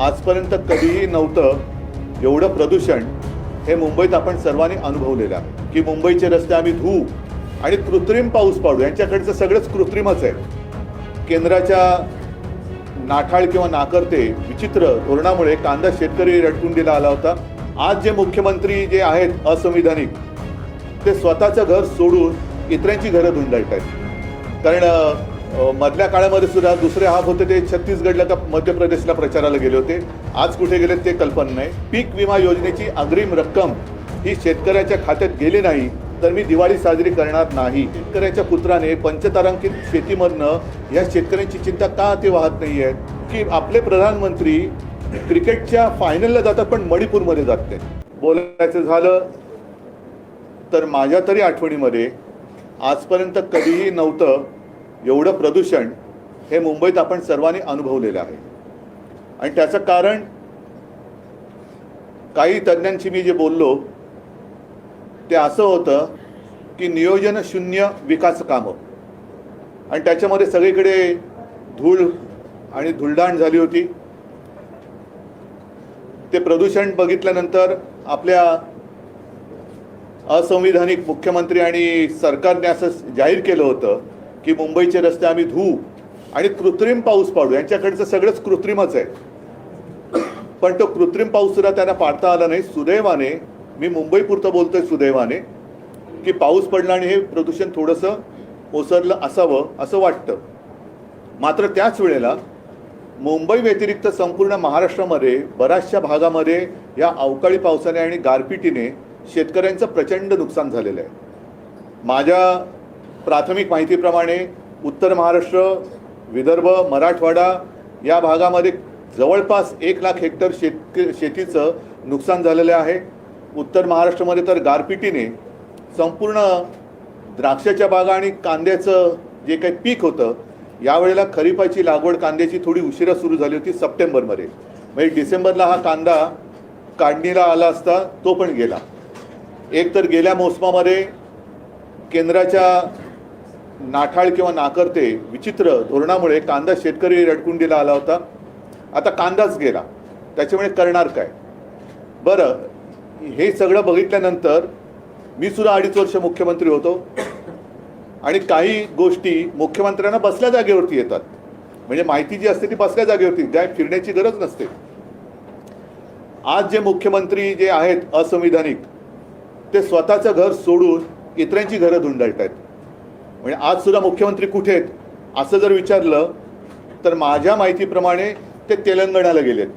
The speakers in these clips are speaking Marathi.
आजपर्यंत कधीही नव्हतं एवढं प्रदूषण हे मुंबईत आपण सर्वांनी अनुभवलेलं आहे की मुंबईचे रस्ते आम्ही धुवू आणि कृत्रिम पाऊस पाडू. यांच्याकडचं सगळंच कृत्रिमच आहे. केंद्राच्या नाठाळ किंवा नाकर्ते विचित्र धोरणामुळे कांदा शेतकरी रडकुंडीला आला होता. आज जे मुख्यमंत्री जे आहेत असंविधानिक, ते स्वतःचं घर सोडून इतरांची घरं धुंडाळत आहेत. कारण मधल्या काळामध्ये सुद्धा दुसरे हाफ होते ते छत्तीसगडला का मध्य प्रदेशला प्रचाराला गेले होते. आज कुठे गेले ते कल्पना नाही. पीक विमा योजनेची अग्रिम रक्कम ही शेतकऱ्याच्या खात्यात गेली नाही तर मी दिवाळी साजरी करणार नाही. शेतकऱ्याच्या पुत्राने पंचतारांकित शेतीमधनं या शेतकऱ्यांची चिंता का ते वाहत नाही आहेत की आपले प्रधानमंत्री क्रिकेटच्या फायनलला जातात पण मणिपूरमध्ये जात नाही. बोलायचं झालं तर माझ्या तरी आठवणीमध्ये आजपर्यंत कधीही नव्हतं एवढं प्रदूषण हे मुंबईत आपण सर्वांनी अनुभवलेलं आहे. आणि त्याचं कारण काही तज्ज्ञांशी मी जे बोललो ते असं होतं की नियोजन शून्य विकास कामं, आणि त्याच्यामध्ये सगळीकडे धूळ आणि धुळदाण झाली होती. ते प्रदूषण बघितल्यानंतर आपल्या असंविधानिक मुख्यमंत्री आणि सरकारने असं जाहीर केलं होतं की मुंबईचे रस्ते आम्ही धुवू आणि कृत्रिम पाऊस पाडू. यांच्याकडचं सगळंच कृत्रिमच आहे. पण तो कृत्रिम पाऊस सुद्धा त्यांना पाडता आला नाही. सुदैवाने, मी मुंबईपुरतं बोलतोय, सुदैवाने की पाऊस पडला आणि हे प्रदूषण थोडंसं ओसरलं असावं असं वाटतं. मात्र त्याच वेळेला मुंबई व्यतिरिक्त संपूर्ण महाराष्ट्रामध्ये बऱ्याचशा भागामध्ये या अवकाळी पावसाने आणि गारपिटीने शेतकऱ्यांचं प्रचंड नुकसान झालेलं आहे. माझ्या प्राथमिक माहितीप्रमाणे उत्तर महाराष्ट्र, विदर्भ, मराठवाडा या भागामध्ये जवळपास 1,00,000 हेक्टर शेतीचं नुकसान झालेलं आहे. उत्तर महाराष्ट्रामध्ये तर गारपिटीने संपूर्ण द्राक्षाच्या बागा आणि कांद्याचं जे काही पीक होतं, यावेळेला खरीपाची लागवड कांद्याची थोडी उशिरा सुरू झाली होती सप्टेंबरमध्ये. म्हणजे डिसेंबरला हा कांदा काढणीला आला असता, तो पण गेला. एक तर गेल्या मोसमामध्ये केंद्राच्या नाठाळ किंवा नाकर्ते विचित्र धोरणामुळे कांदा शेतकरी रडकुंडीला आला होता. आता कांदाच गेला, त्याच्यामुळे करणार काय? बरं, हे सगळं बघितल्यानंतर मी सुद्धा 2.5 वर्ष मुख्यमंत्री होतो आणि काही गोष्टी मुख्यमंत्र्यांना बसल्या जागेवरती येतात. म्हणजे माहिती जी असते ती बसल्या जागेवरती, काय फिरण्याची गरज नसते. आज जे मुख्यमंत्री जे आहेत असंविधानिक, ते स्वतःचं घर सोडून इतरांची घरं धुंडाळत आहेत. म्हणजे आज सुद्धा मुख्यमंत्री कुठे आहेत असं जर विचारलं तर माझ्या माहितीप्रमाणे ते तेलंगणाला गेलेत.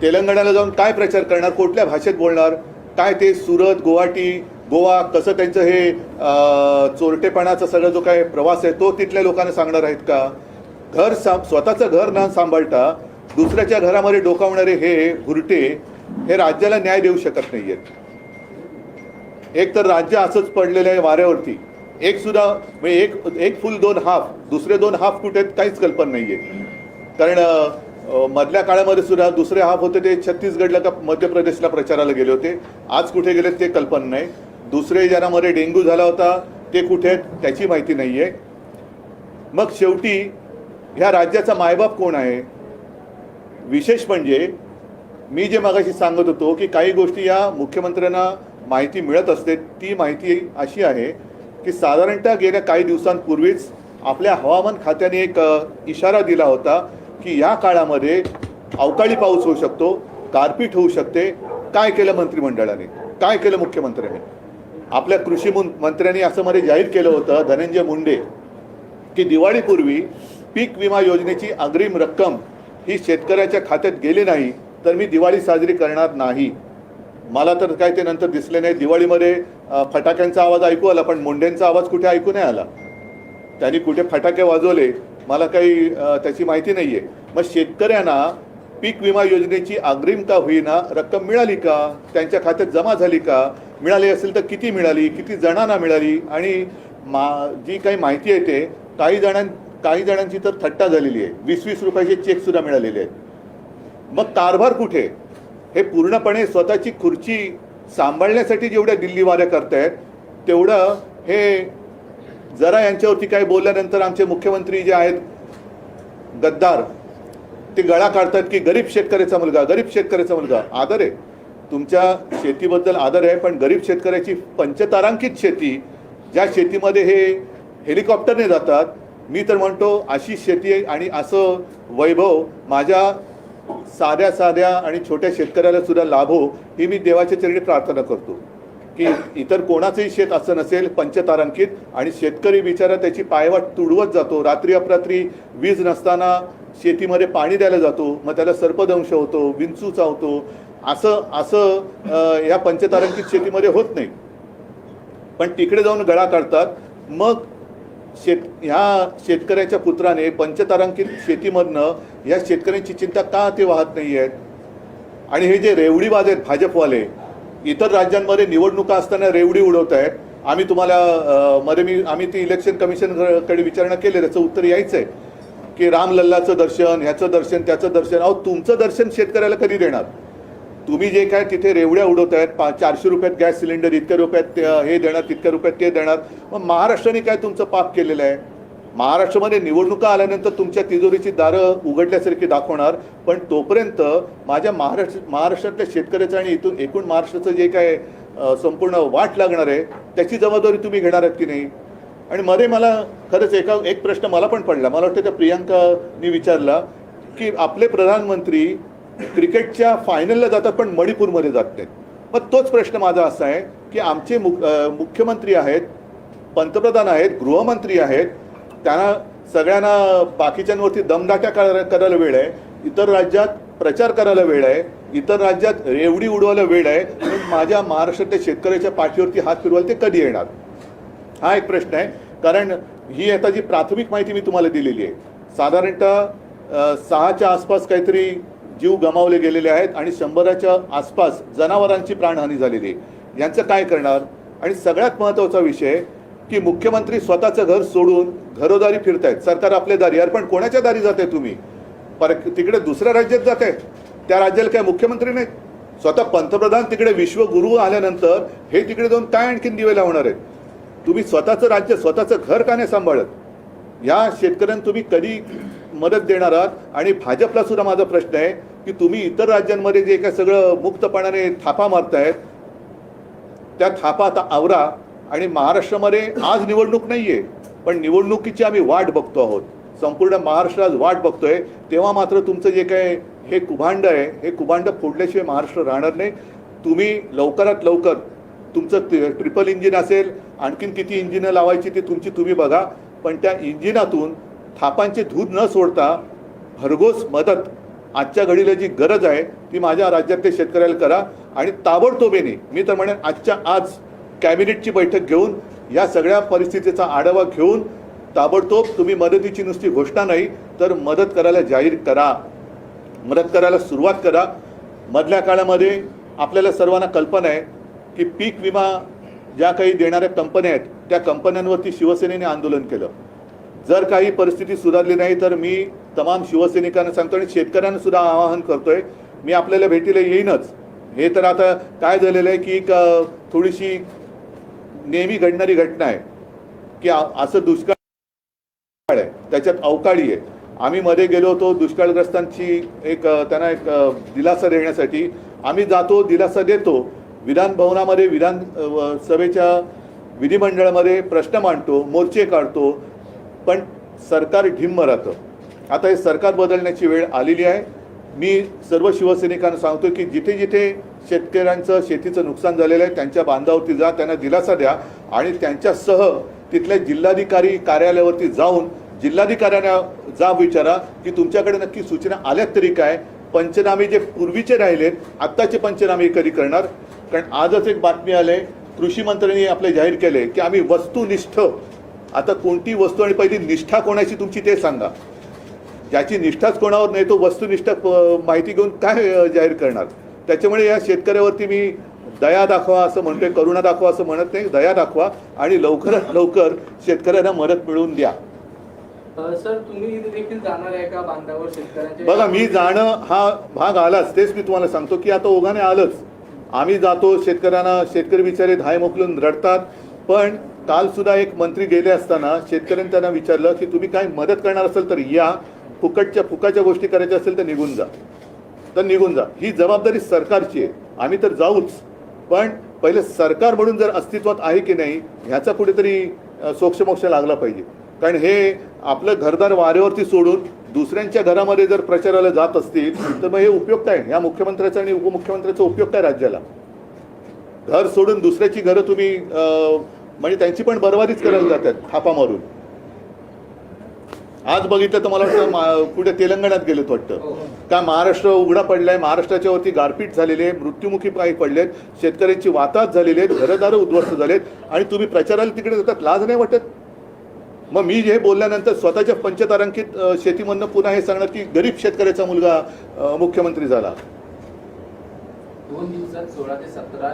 तेलंगणाला जाऊन काय प्रचार करणार, कुठल्या भाषेत बोलणार, काय ते सुरत, गुवाहाटी, गोवा कसं त्यांचं हे चोरटेपणाचा सगळा जो काय प्रवास आहे तो तिथल्या लोकांना सांगणार आहेत का? स्वतःचं घर न सांभाळता दुसऱ्याच्या घरामध्ये डोकावणारे हे भुरटे हे राज्याला न्याय देऊ शकत नाही आहेत. एक तर राज्य असंच पडलेलं आहे वाऱ्यावरती. एक सुद्धा म्हणजे एक फुल दोन हाफ, दुसरे दोन हाफ कुठे आहेत काहीच कल्पना नाही आहे. कारण मधल्या काळामध्ये सुद्धा दुसरे हाफ होते ते छत्तीसगडला का मध्य प्रदेशला प्रचाराला गेले होते. आज कुठे गेले ते कल्पना नाही. दुसरे ज्यांच्यामध्ये डेंग्यू झाला होता ते कुठे आहेत त्याची माहिती नाही आहे. मग शेवटी ह्या राज्याचा मायबाप कोण आहे? विशेष म्हणजे मी जे मगाशी सांगत होतो की काही गोष्टी या मुख्यमंत्र्यांना माहिती मिळत असते. ती माहिती अशी आहे की साधारणतः गेल्या काही दिवसांपूर्वीच आपल्या हवामान खात्याने एक इशारा दिला होता की या काळामध्ये अवकाळी पाऊस होऊ शकतो, गारपीट होऊ शकते. काय केलं मंत्रिमंडळाने, काय केलं मुख्यमंत्र्यांनी? आपल्या कृषी मंत्र्यांनी असं मध्ये जाहीर केलं होतं, धनंजय मुंडे, की दिवाळीपूर्वी पीक विमा योजनेची अग्रिम रक्कम ही शेतकऱ्याच्या खात्यात गेली नाही तर मी दिवाळी साजरी करणार नाही. मला तर काय ते नंतर दिसले नाही. दिवाळीमध्ये फटाक्यांचा आवाज ऐकू आला पण मुंडेंचा आवाज कुठे ऐकू नाही आला. त्यांनी कुठे फटाके वाजवले मला काही त्याची माहिती नाही आहे. मग शेतकऱ्यांना पीक विमा योजनेची अग्रिम का होईना रक्कम मिळाली का, त्यांच्या खात्यात जमा झाली का, मिळाली असेल तर किती मिळाली, किती जणांना मिळाली? आणि जी काही माहिती आहे ते काही जणांची तर थट्टा झालेली आहे. 20-20 रुपयाचे चेकसुद्धा मिळालेले आहेत. मग कारभार कुठे? हे पूर्णपणे स्वतःची खुर्ची सांभाळण्यासाठी जेवढ्या दिल्ली वाऱ्या करतायत तेवढं हे जरा यांच्यावरती काय बोलल्यानंतर आमचे मुख्यमंत्री जे आहेत गद्दार, ते गळा काढतात की गरीब शेतकऱ्याचा मुलगा, गरीब शेतकऱ्याचा मुलगा. आदर आहे, तुमच्या शेतीबद्दल आदर आहे, पण गरीब शेतकऱ्याची पंचतारांकित शेती, ज्या शेतीमध्ये हे हेलिकॉप्टरने जातात, मी तर म्हणतो अशी शेती आणि असं वैभव माझ्या साध्या साध्या आणि छोट्या शेतकऱ्याला सुद्धा लाभो, ही मी देवाच्या चरणी प्रार्थना करतो की इतर कोणाचंही शेत असं नसेल पंचतारांकित. आणि शेतकरी बिचारा त्याची पायवाट तुडवत जातो, रात्री अपरात्री वीज नसताना शेतीमध्ये पाणी द्यायला जातो, मग त्याला सर्पदंश होतो, विंचू चावतो. असं असं या पंचतारांकित शेतीमध्ये होत नाही, पण तिकडे जाऊन गळा काढतात. मग ह्या शेतकऱ्याच्या पुत्राने पंचतारांकित शेतीमधनं या शेतकऱ्यांची चिंता का ते वाहत नाही आहेत. आणि हे जे रेवडीबाज आहेत भाजपवाले, इतर राज्यांमध्ये निवडणुका असताना रेवडी उडवत आहेत. आम्ही तुम्हाला आम्ही ती इलेक्शन कमिशनकडे विचारणा केली, त्याचं उत्तर यायचं आहे की रामलल्लाचं दर्शन, ह्याचं दर्शन, त्याचं दर्शन. अहो, तुमचं दर्शन शेतकऱ्याला कधी देणार? तुम्ही जे काय तिथे रेवड्या उडवत आहेत, 400 रुपयात गॅस सिलेंडर, इतक्या रुपयात हे देणार, तितक्या रुपयात ते देणार. मग महाराष्ट्राने काय तुमचं पाप केलेलं आहे? महाराष्ट्रामध्ये निवडणुका आल्यानंतर तुमच्या तिजोरीची दारं उघडल्यासारखी दाखवणार, पण तोपर्यंत माझ्या महाराष्ट्रातल्या शेतकऱ्याचं आणि इथून एकूण महाराष्ट्राचं जे काय संपूर्ण वाट लागणार आहे त्याची जबाबदारी तुम्ही घेणार आहात की नाही? आणि मध्ये मला खरंच एक प्रश्न मला पण पडला, मला वाटतं त्या प्रियांकानी विचारला की आपले प्रधानमंत्री क्रिकेटच्या फायनलला जातात पण मणिपूरमध्ये जात नाहीत. मग तोच प्रश्न माझा असा आहे की आमचे मुख्यमंत्री आहेत, पंतप्रधान आहेत, गृहमंत्री आहेत, त्यांना सगळ्यांना बाकीच्यांवरती दमदाट्या करायला वेळ आहे, इतर राज्यात प्रचार करायला वेळ आहे, इतर राज्यात रेवडी उडवायला वेळ आहे, पण माझ्या महाराष्ट्रातल्या शेतकऱ्याच्या पाठीवरती हात फिरवायला ते कधी येणार? हा एक प्रश्न आहे. कारण ही आता जी प्राथमिक माहिती मी तुम्हाला दिलेली आहे, साधारणतः 6च्या आसपास काहीतरी जीव गमावले गेलेले आहेत आणि 100च्या आसपास जनावरांची प्राणहानी झालेली आहे. यांचं काय करणार? आणि सगळ्यात महत्त्वाचा विषय की मुख्यमंत्री स्वतःचं घर सोडून घरोदारी फिरतायत. सरकार आपल्या दारी, यार पण कोणाच्या दारी जाते तुम्ही? तिकडे दुसऱ्या राज्यात जात आहे, त्या राज्याला काय मुख्यमंत्री नाही? स्वतः पंतप्रधान तिकडे विश्वगुरू आल्यानंतर हे तिकडे जाऊन काय आणखीन दिवे लावणार आहेत? तुम्ही स्वतःचं राज्य, स्वतःचं घर का नाही सांभाळत? या शेतकऱ्यांना तुम्ही कधी मदत देणार आहात? आणि भाजपला सुद्धा माझा प्रश्न आहे की तुम्ही इतर राज्यांमध्ये जे काय सगळं मुक्तपणाने थापा मारतायत, त्या थापा आता आवरा. आणि महाराष्ट्रामध्ये आज निवडणूक नाही आहे, पण निवडणुकीची आम्ही वाट बघतो आहोत, संपूर्ण महाराष्ट्रात वाट बघतोय. तेव्हा मात्र तुमचं जे काय हे कुभांड आहे, हे कुभांड फोडल्याशिवाय महाराष्ट्र राहणार नाही. तुम्ही लवकरात लवकर तुमचं ट्रिपल इंजिन असेल, आणखीन किती इंजिनं लावायची ते तुम्ही बघा, पण त्या इंजिनातून थापांचे धूद न सोडता भरघोस मदत आजच्या घडीला जी गरज आहे ती माझ्या राज्यातल्या शेतकऱ्याला करा. आणि ताबडतोबीने मी तर म्हणेन आजच्या आज कॅबिनेटची बैठक घेऊन या सगळ्या परिस्थितीचा आढावा घेऊन ताबडतोब तुम्ही मदतीची नुसती घोषणा नाही तर मदत करायला जाहीर करा, मदत करायला सुरुवात करा. मधल्या काळामध्ये आपल्याला सर्वांना कल्पना आहे की पीक विमा ज्या काही देणाऱ्या कंपन्या आहेत त्या कंपन्यांवरती शिवसेनेने आंदोलन केलं. जर काही परिस्थिती सुधारली नाही तर मी तमाम शिवसैनिकांना सांगतो आणि शेतकऱ्यांना सुद्धा आवाहन करतोय, मी आपल्याला भेटीला येईनच. हे तर आता काय झालेलं आहे की थोडीशी नेहमी घडणारी घटना आहे की असं दुष्काळ आहे, त्याच्यात अवकाळी आहे. आम्ही मध्ये गेलो होतो दुष्काळग्रस्तांची त्यांना एक दिलासा देण्यासाठी. आम्ही जातो, दिलासा देतो, विधान भवनामध्ये विधानसभेच्या विधिमंडळामध्ये प्रश्न मांडतो, मोर्चे काढतो, पण सरकार ढिम्म राहतं. आता हे सरकार बदलण्याची वेळ आलेली आहे. मी सर्व शिवसैनिकांना सांगतो की जिथे जिथे शेतकऱ्यांचं शेतीचं नुकसान झालेलं आहे त्यांच्या बांधावरती जा, त्यांना दिलासा द्या आणि त्यांच्यासह तिथल्या जिल्हाधिकारी कार्यालयावरती जाऊन जिल्हाधिकाऱ्यांना जा विचारा की तुमच्याकडे नक्की सूचना आल्यात तरी काय, पंचनामे जे पूर्वीचे राहिलेत आत्ताचे पंचनामे कधी करणार. कारण आजच एक बातमी आली, कृषी मंत्र्यांनी आपले जाहीर केले की आम्ही वस्तुनिष्ठ, आता कोणती वस्तू आणि पहिली निष्ठा कोणाची तुमची ते सांगा. ज्याची निष्ठाच कोणावर नाही तो वस्तुनिष्ठ माहिती घेऊन काय जाहीर करणार. त्याच्यामुळे या शेतकऱ्यावरती मी दया दाखवा असं म्हणतोय, करुणा दाखवा असं म्हणत नाही, दया दाखवा आणि लवकरात लवकर शेतकऱ्यांना मदत मिळवून द्या. सर, तुम्ही देखील जाणार आहे का बांधावर शेतकऱ्यांच्या? बघा, मी जाणं हा भाग आलाच, तेच मी तुम्हाला सांगतो की आता ओघाने आलंच. आम्ही जातो, शेतकऱ्यांना, शेतकरी बिचारे धाय मोकलून रडतात. पण काल सुद्धा एक मंत्री गेले असताना शेतकऱ्यांनी त्यांना विचारलं की तुम्ही काय मदत करणार असेल तर या, फुकाच्या गोष्टी करायच्या असेल तर निघून जा. ही जबाबदारी सरकारची आहे. आम्ही तर जाऊच, पण पहिले सरकार म्हणून जर अस्तित्वात आहे की नाही ह्याचा कुठेतरी सोक्षमोक्ष लागला पाहिजे. कारण हे आपलं घरदार वाऱ्यावरती सोडून दुसऱ्यांच्या घरामध्ये जर प्रचाराला जात असतील तर मग हे उपयोग काय? या मुख्यमंत्र्याचा आणि उपमुख्यमंत्र्याचा उपयोग काय राज्याला? घर सोडून दुसऱ्याची घरं तुम्ही म्हणजे त्यांची पण बरबादीच करायला जातात थापा मारून. आज बघितलं तर मला वाटतं कुठे तेलंगणात गेलेत वाटतं का महाराष्ट्र उघडा पडलाय, महाराष्ट्राच्या वरती गारपीट झालेली आहे, मृत्युमुखी पायी पडलेत, शेतकऱ्यांची वाताहत झालेली आहेत, घरदारं उद्ध्वस्त झालेत आणि तुम्ही प्रचाराला तिकडे जातात. लाज नाही वाटत? मग मी हे बोलल्यानंतर स्वतःच्या पंचतारांकित शेतीमधनं पुन्हा हे सांगणार की गरीब शेतकऱ्याचा मुलगा मुख्यमंत्री झाला. 2 दिवसात 16 ते 17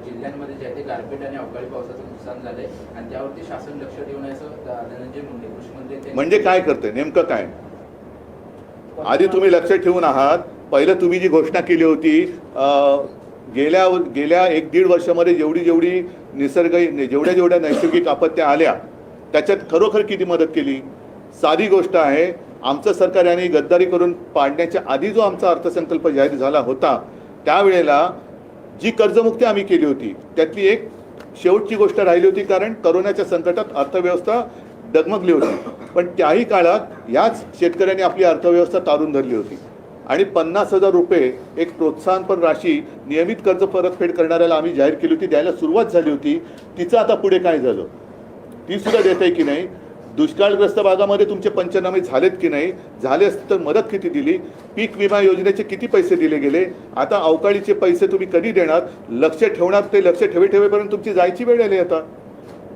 जिल्ह्यांमध्ये जे आहे ते गारपीट आणि अवकाळी पावसाचं नुकसान झालंय आणि त्यावरती शासन लक्ष ठेवून असं धनंजय मुंडे कृषी मंत्री म्हणजे काय करते नेमकं काय? आधी तुम्ही लक्ष ठेवून आहात. पहिलं तुम्ही जी घोषणा केली होती गेल्या 1-1.5 वर्षामध्ये जेवढी जेवढ्या नैसर्गिक आपत्त्या आल्या त्याच्यात खरोखर किती मदत केली? साधी गोष्ट आहे. आमचं सरकार यांनी गद्दारी करून पाडण्याच्या आधी जो आमचा अर्थसंकल्प जाहीर झाला होता त्यावेळेला जी कर्जमुक्ती आम्ही केली होती त्यातली एक शेवटची गोष्ट राहिली होती, कारण करोनाच्या संकटात अर्थव्यवस्था डगमगली होती. पण त्याही काळात याच शेतकऱ्यांनी आपली अर्थव्यवस्था तारून धरली होती आणि 50,000 रुपये एक प्रोत्साहनपर राशी नियमित कर्ज परतफेड करणाऱ्याला आम्ही जाहीर केली होती, द्यायला सुरुवात झाली होती. तिचं आता पुढे काय झालं ती सुद्धा देत आहे की नाही? दुष्काळग्रस्त भागामध्ये तुमचे पंचनामे झालेत की नाही? झाले असते तर मदत किती दिली? पीक विमा योजनेचे किती पैसे दिले गेले? आता अवकाळीचे पैसे तुम्ही कधी देणार? लक्ष ठेवणार ते लक्ष ठेवेपर्यंत तुमची जायची वेळ आली. आता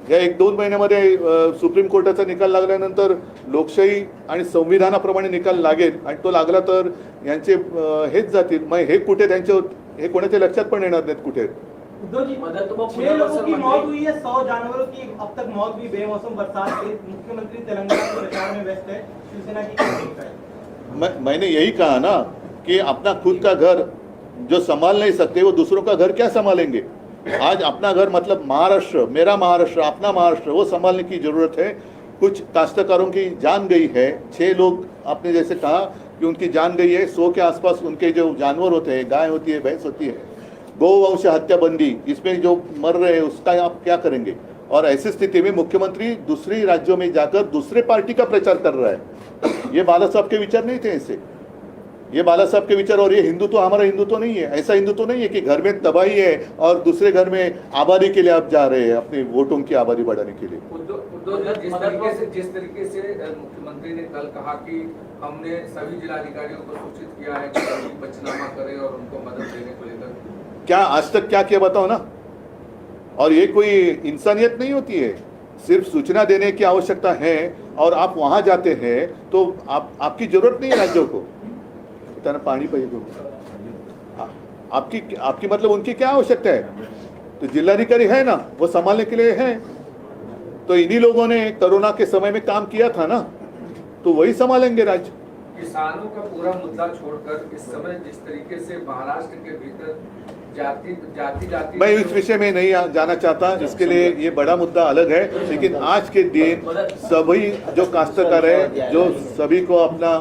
या 1-2 महिन्यामध्ये सुप्रीम कोर्टाचा निकाल लागल्यानंतर लोकशाही आणि संविधानाप्रमाणे निकाल लागेल आणि तो लागला तर यांचे हेच जातील. मग हे कुठे हे कोणाच्या लक्षात पण येणार नाहीत कुठे. उद्धव जी, 6 लोगों की मौत हुई है, 100 जानवरों की अब तक मौत हुई बेमौसम बरसात से. मुख्यमंत्री तेलंगाना के प्रचार में व्यस्त है. शिवसेना की क्या भूमिका है? मैंने यही कहा ना कि अपना खुद का घर जो संभाल नहीं सकते वो दूसरों का घर क्या संभालेंगे? आज अपना घर मतलब महाराष्ट्र, मेरा महाराष्ट्र, अपना महाराष्ट्र, वो संभालने की जरूरत है. कुछ काश्तकारों की जान गई है. 6 लोग आपने जैसे कहा कि उनकी जान गई है. 100 के आसपास उनके जो जानवर होते हैं, गाय होती है, भैंस होती है. गौवंश हत्या बंदी, इसमें जो मर रहे हैं उसका आप क्या करेंगे? और ऐसी स्थिति में मुख्यमंत्री दूसरी राज्यों में जाकर दूसरे पार्टी का प्रचार कर रहा है. ये बाला साहब के विचार नहीं थे ऐसे. ये बाला साहब के विचार और ये हिंदुत्व हमारा हिंदुत्व नहीं है. ऐसा हिंदुत्व नहीं है कि घर में तबाही है और दूसरे घर में आबादी के लिए आप जा रहे हैं, अपने वोटों की आबादी बढ़ाने के लिए. जिस तरीके से मुख्यमंत्री ने कल कहा कि हमने सभी जिलाधिकारियों को सूचित किया है कि पंचनामा करें और उनको मदद देने को लेकर, क्या आज तक क्या किया बताओ ना. और ये कोई इंसानियत नहीं होती है. सिर्फ सूचना देने की आवश्यकता है और आप वहां जाते हैं तो आपकी जरूरत नहीं है राज्यों को. इतना पानी पाहिजे आपकी मतलब उनकी क्या आवश्यकता है? तो जिलाधिकारी है ना, वो संभालने के लिए है. तो इन्हीं लोगों ने कोरोना के समय में काम किया था ना, तो वही संभालेंगे राज्य. किसानों का पूरा मुद्दा छोड़कर इस समय जिस तरीके से महाराष्ट्र के भीतर जाति मैं इस विषय में नहीं जाना चाहता. इसके लिए ये बड़ा मुद्दा अलग है. लेकिन आज के दिन सभी जो काश्तकार है, जो सभी को अपना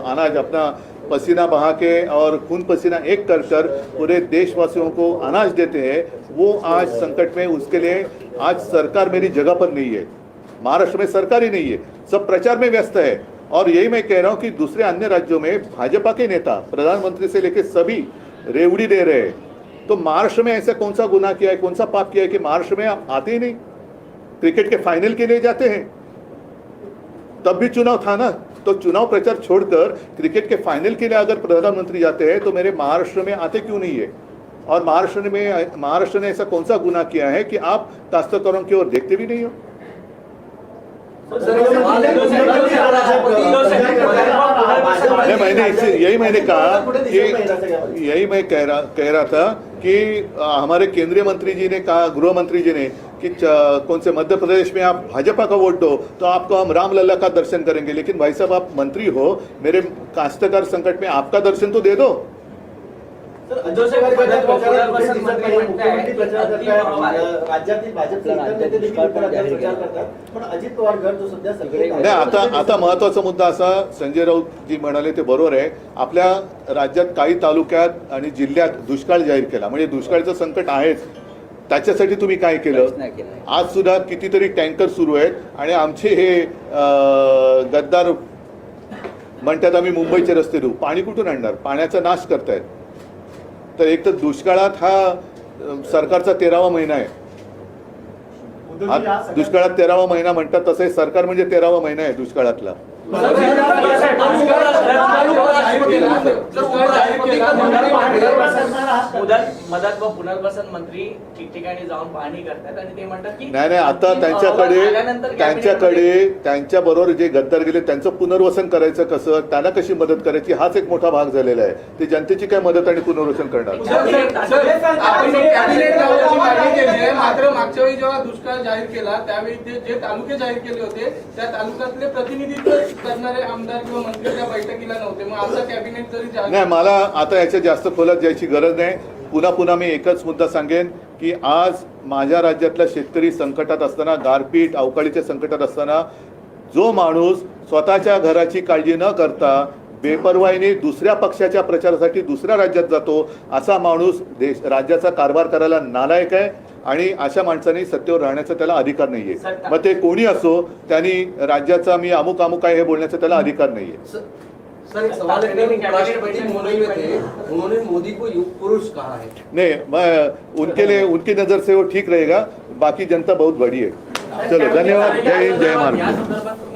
अनाज, अपना पसीना बहा के और खून पसीना एक कर पूरे देशवासियों को अनाज देते हैं, वो आज संकट में. उसके लिए आज सरकार मेरी जगह पर नहीं है. महाराष्ट्र में सरकार ही नहीं है, सब प्रचार में व्यस्त है. और यही मैं कह रहा हूँ कि दूसरे अन्य राज्यों में भाजपा के नेता प्रधानमंत्री से लेकर सभी रेवड़ी दे रहे हैं. तो महाराष्ट्र में ऐसा कौन सा गुनाह किया है, कौन सा पाप किया है कि महाराष्ट्र में आप आते ही नहीं? क्रिकेट के फाइनल के लिए जाते हैं, तब भी चुनाव था ना. तो चुनाव प्रचार छोड़कर क्रिकेट के फाइनल के लिए अगर प्रधानमंत्री जाते हैं तो मेरे महाराष्ट्र में आते क्यों नहीं है? और महाराष्ट्र ने ऐसा कौन सा गुनाह किया है कि आप काश्तकारों की ओर देखते भी नहीं हो? यही मैंने कहा कि यही मैं कह रहा था कि हमारे केंद्रीय मंत्री जी ने कहा, गृह मंत्री जी ने कि कौन से मध्य प्रदेश में आप भाजपा का वोट दो तो आपको हम रामलला का दर्शन करेंगे. लेकिन भाई साहब, आप मंत्री हो, मेरे काश्तकार संकट में आपका दर्शन तो दे दो. सर, अजित पवार गटात प्रचारात कुठेच दिसत नाही. मुख्यमंत्री प्रचार करतायत, राज्यातील भाजपचे इतर नेते देखील उत्तराखंडात प्रचार करतात, पण अजित पवार गट जो सध्या सगळे नाही, आता महत्वाचा मुद्दा असा, संजय राऊत जी म्हणाले ते बरोबर आहे. आपल्या राज्यात काही तालुक्यात आणि जिल्ह्यात दुष्काळ जाहीर केला, म्हणजे दुष्काळाचं संकट आहेच. त्याच्यासाठी तुम्ही काय केलं? आज सुद्धा कितीतरी टँकर सुरू आहेत आणि आमचे हे गद्दार म्हणतात आम्ही मुंबईचे रस्ते देऊ. पाणी कुठून आणणार? पाण्याचा नाश करतायत. तर एक तर दुष्काळात हा सरकारचा 13वा महिना आहे. दुष्काळात 13वा महिना म्हणतात, तसं सरकार म्हणजे 13वा महिना आहे दुष्काळातला. मदत व पुनर्वसन मंत्री ठिकठिकाणी जाऊन पाहणी करतात आणि ते म्हणतात की नाही आता त्यांच्या बरोबर जे गद्दार गेले त्यांचं पुनर्वसन करायचं कसं, त्यांना कशी मदत करायची, हाच एक मोठा भाग झालेला आहे. ते जनतेची काय मदत आणि पुनर्वसन करणार? मात्र मागच्या वेळी जेव्हा दुष्काळ जाहीर केला त्यावेळी जे तालुके जाहीर केले होते त्या तालुक्यातले प्रतिनिधित्व करणारे आमदार किंवा मंत्री त्या बैठकीला नव्हते. मग आमचा कॅबिनेट जरी नाही, मला आता याच्या जास्त खोलात जायची गरज नाही. पुन्हा मी एकच मुद्दा सांगेन की आज माझ्या राज्यातला शेतकरी संकटात असताना, गारपीट अवकाळीच्या संकटात असताना, जो माणूस स्वतःच्या घराची काळजी न करता बेपर्वाईने दुसऱ्या पक्षाच्या प्रचारासाठी दुसऱ्या राज्यात जातो, असा माणूस राज्याचा कारभार करायला नालायक आहे आणि अशा माणसाने सत्तेवर राहण्याचा त्याला अधिकार नाहीये. मग ते कोणी असो, त्यांनी राज्याचा मी अमुक आहे हे बोलण्याचा त्याला अधिकार नाहीये. सर, एक सवाल है, उपराष्ट्रपति मुंबई में थे, उन्होंने मोदी को युग पुरुष कहा है. नहीं, मैं उनकी नजर से वो ठीक रहेगा. बाकी जनता बहुत बड़ी है. चलो, धन्यवाद. जय हिंद, जय महाराष्ट्र.